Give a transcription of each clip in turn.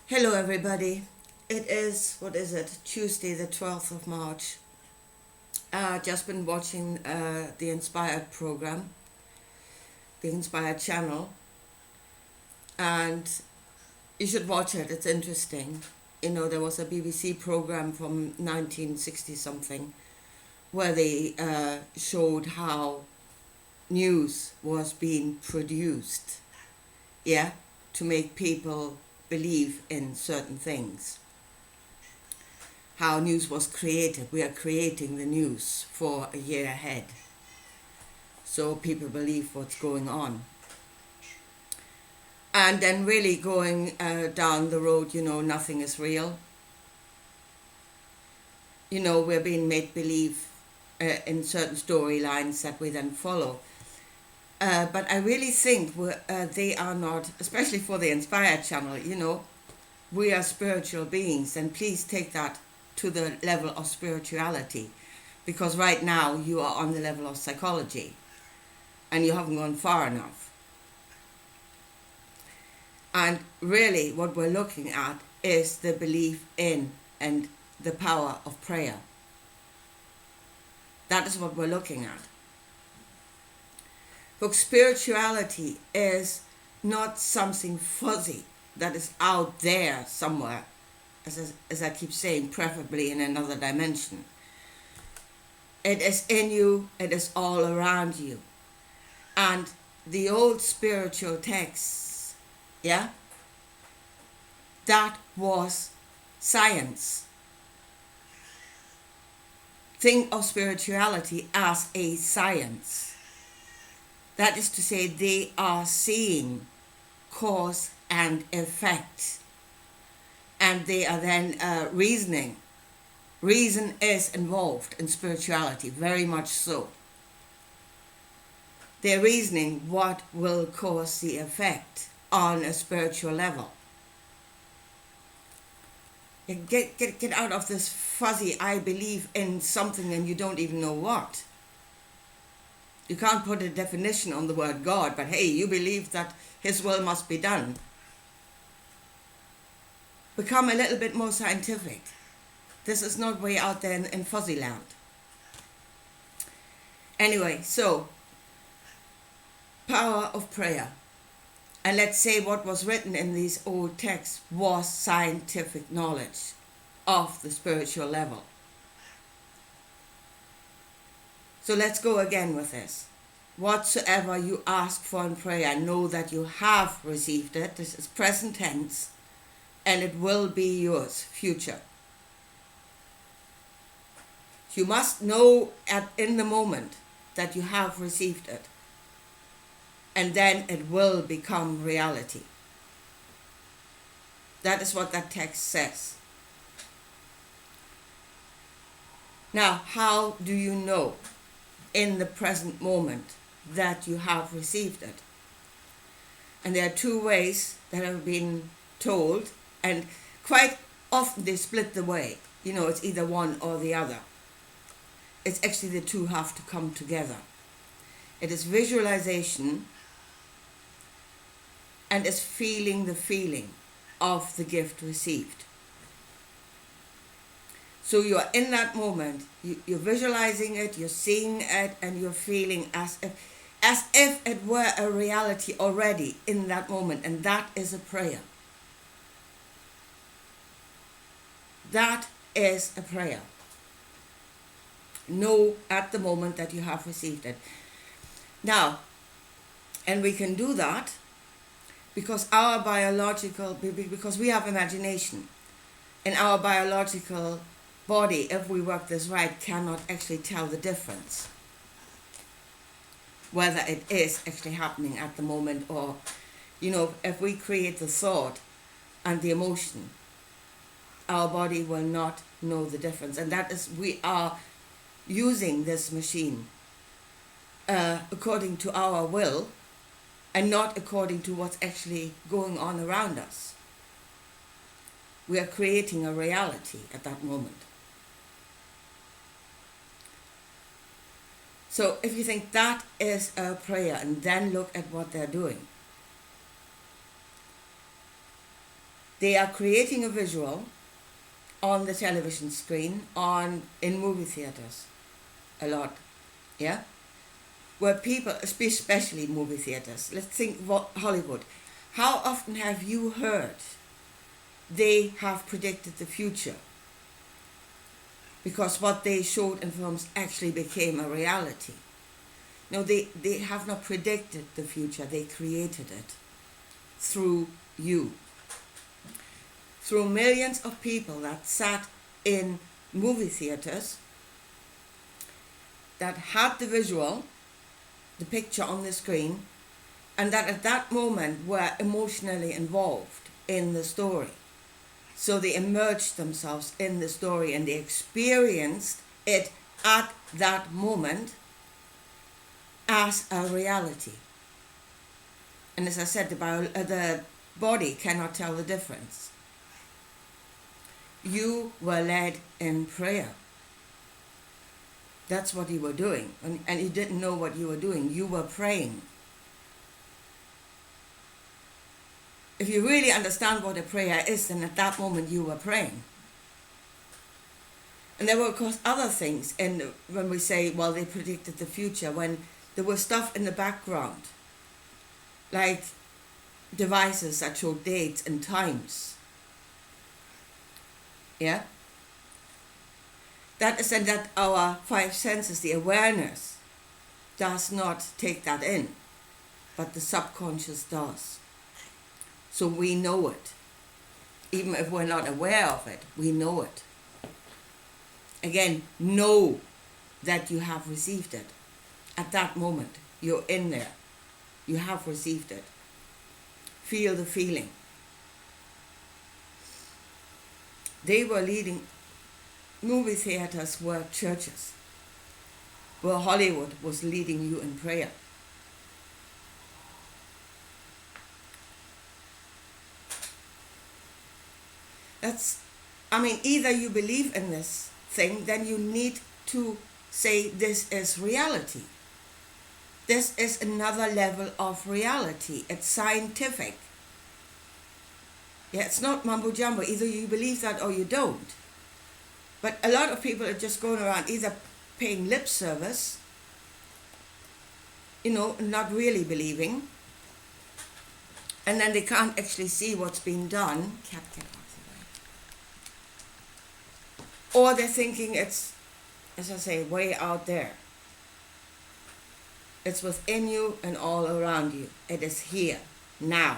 Hello, everybody. It is, what is it, Tuesday, the 12th of March. Just been watching the Inspired program, the Inspired channel, and you should watch it. It's interesting. You know, there was a BBC program from 1960 something where they showed how news was being produced, yeah, to make people believe in certain things. How news was created. We are creating the news for a year ahead. So people believe what's going on. And then really going down the road, nothing is real. We're being made believe in certain storylines that we then follow. But I really think they are not, especially for the Inspired channel, we are spiritual beings, and please take that to the level of spirituality, because right now you are on the level of psychology and you haven't gone far enough. And really what we're looking at is the belief in and the power of prayer. That is what we're looking at. But spirituality is not something fuzzy that is out there somewhere, as I keep saying, preferably in another dimension. It is in you, it is all around you. And the old spiritual texts, yeah, that was science. Think of spirituality as a science. That is to say, they are seeing cause and effect. And they are then reasoning. Reason is involved in spirituality, very much so. They're reasoning what will cause the effect on a spiritual level. Get out of this fuzzy, I believe in something and you don't even know what. You can't put a definition on the word God, but hey, you believe that His will must be done. Become a little bit more scientific. This is not way out there in fuzzy land. Anyway, so, power of prayer. And let's say what was written in these old texts was scientific knowledge of the spiritual level. So let's go again with this. Whatsoever you ask for in prayer, know that you have received it. This is present tense, and it will be yours, future. You must know in the moment that you have received it, and then it will become reality. That is what that text says. Now, how do you know in the present moment that you have received it? And there are two ways that have been told, and quite often they split the way. It's either one or the other. It's actually the two have to come together. It is visualization and is feeling the feeling of the gift received. So you're in that moment, you're visualizing it, you're seeing it, and you're feeling as if it were a reality already in that moment, and that is a prayer. That is a prayer. Know at the moment that you have received it. Now, and we can do that because because we have imagination, and our biological body, if we work this right, cannot actually tell the difference whether it is actually happening at the moment or, if we create the thought and the emotion, our body will not know the difference. And that is, we are using this machine according to our will and not according to what's actually going on around us. We are creating a reality at that moment. So if you think that is a prayer, and then look at what they're doing. They are creating a visual on the television screen, in movie theaters, a lot, yeah? Where people, especially movie theaters, let's think Hollywood. How often have you heard they have predicted the future? Because what they showed in films actually became a reality. No, they have not predicted the future, they created it through you. Through millions of people that sat in movie theaters, that had the visual, the picture on the screen, and that at that moment were emotionally involved in the story. So they immersed themselves in the story and they experienced it at that moment as a reality. And as I said, the body cannot tell the difference. You were led in prayer. That's what you were doing. And you didn't know what you were doing. You were praying. If you really understand what a prayer is, then at that moment you were praying. And there were, of course, other things when we say, well, they predicted the future, when there was stuff in the background, like devices that showed dates and times. Yeah? That is that our five senses, the awareness, does not take that in, but the subconscious does. So we know it. Even if we're not aware of it, we know it. Again, know that you have received it. At that moment, you're in there. You have received it. Feel the feeling. They were leading, movie theaters were churches, where Hollywood was leading you in prayer. Either you believe in this thing, then you need to say this is reality. This is another level of reality. It's scientific. Yeah, it's not mumbo jumbo. Either you believe that or you don't. But a lot of people are just going around either paying lip service, not really believing, and then they can't actually see what's been done. Or they're thinking it's, as I say, way out there. It's within you and all around you. It is here, now.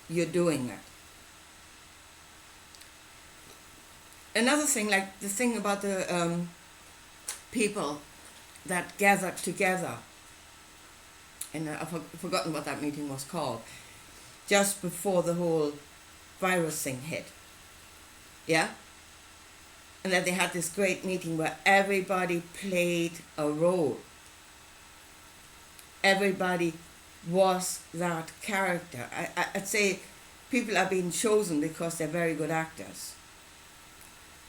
You're doing it. Another thing, like the thing about the people that gathered together, and I've forgotten what that meeting was called, just before the whole virus thing hit. Yeah? And that they had this great meeting where everybody played a role. Everybody was that character. I'd say people are being chosen because they're very good actors.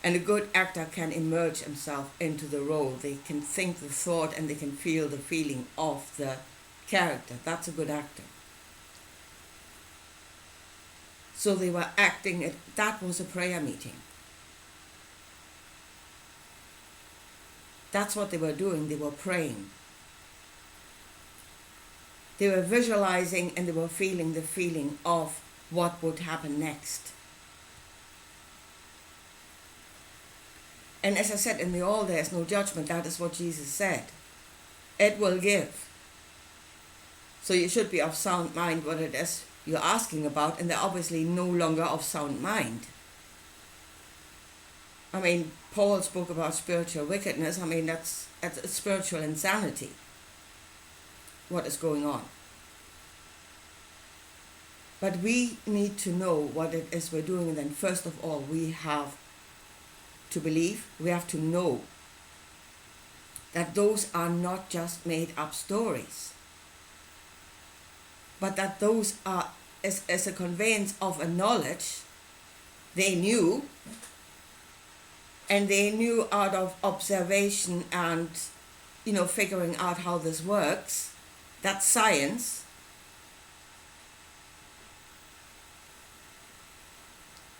And a good actor can immerse himself into the role. They can think the thought and they can feel the feeling of the character. That's a good actor. So they were acting it. That was a prayer meeting. That's what they were doing. They were praying. They were visualizing and they were feeling the feeling of what would happen next. And as I said, in the all there is no judgment. That is what Jesus said. It will give. So you should be of sound mind what it is you're asking about, and they're obviously no longer of sound mind. Paul spoke about spiritual wickedness. That's spiritual insanity. What is going on? But we need to know what it is we're doing, and then first of all, we have to believe, we have to know that those are not just made up stories, but that those are as a conveyance of a knowledge they knew, and they knew out of observation and figuring out how this works. That's science.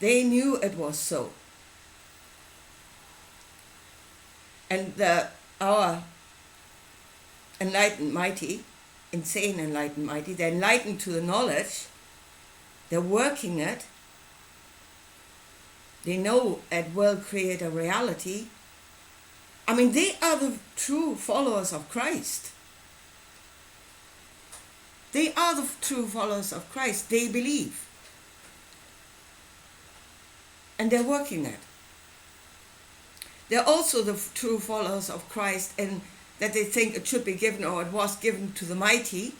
They knew it was so. And our enlightened mighty, insane enlightened mighty, they're enlightened to the knowledge, they're working it, they know it will create a reality. I mean, they are the true followers of Christ. They are the true followers of Christ. They believe. And they're working it. They're also the true followers of Christ in that they think it should be given, or it was given to the mighty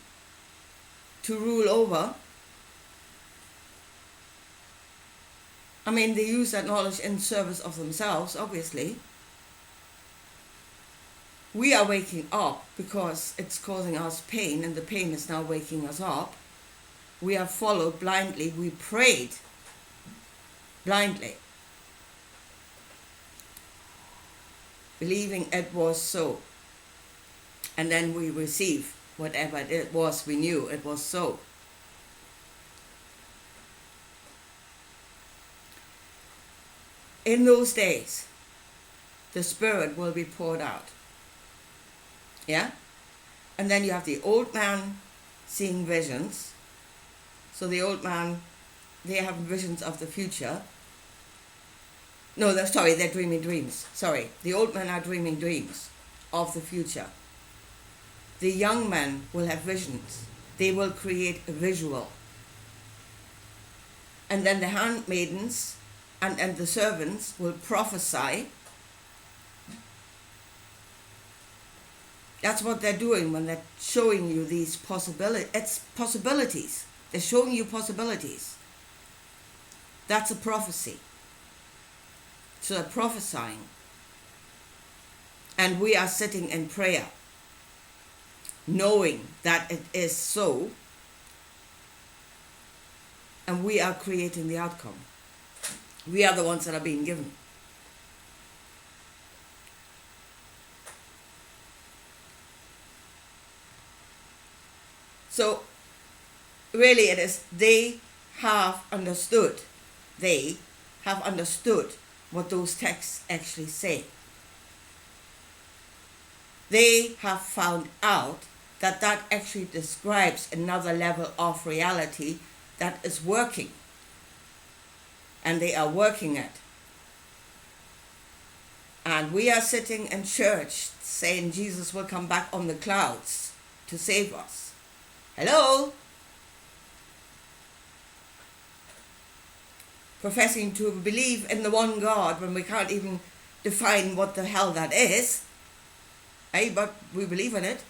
to rule over. I mean, they use that knowledge in service of themselves, obviously. We are waking up because it's causing us pain, and the pain is now waking us up. We have followed blindly. We prayed blindly, believing it was so. And then we receive whatever it was, we knew it was so. In those days, the Spirit will be poured out. Yeah? And then you have the old man seeing visions. So the old man, they have visions of the future. No, they're dreaming dreams. Sorry, the old men are dreaming dreams of the future. The young men will have visions. They will create a visual. And then the handmaidens and the servants will prophesy. That's what they're doing when they're showing you these possibilities. It's possibilities. They're showing you possibilities. That's a prophecy. So they're prophesying. And we are sitting in prayer, knowing that it is so, and we are creating the outcome. We are the ones that are being given. So, really it is, they have understood what those texts actually say. They have found out that actually describes another level of reality that is working. And they are working it. And we are sitting in church saying Jesus will come back on the clouds to save us. Hello? Professing to believe in the one God when we can't even define what the hell that is. But we believe in it.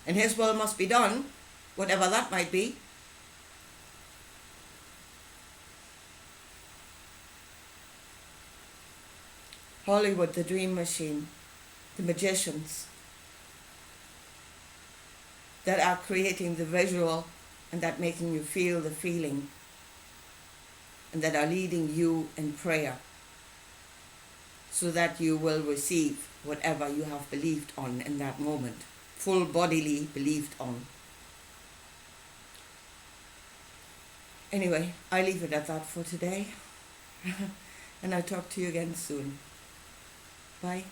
And His will must be done, whatever that might be. Hollywood, the dream machine, the magicians that are creating the visual and that making you feel the feeling and that are leading you in prayer so that you will receive whatever you have believed on in that moment, full bodily believed on. Anyway, I leave it at that for today. And I'll talk to you again soon. Bye.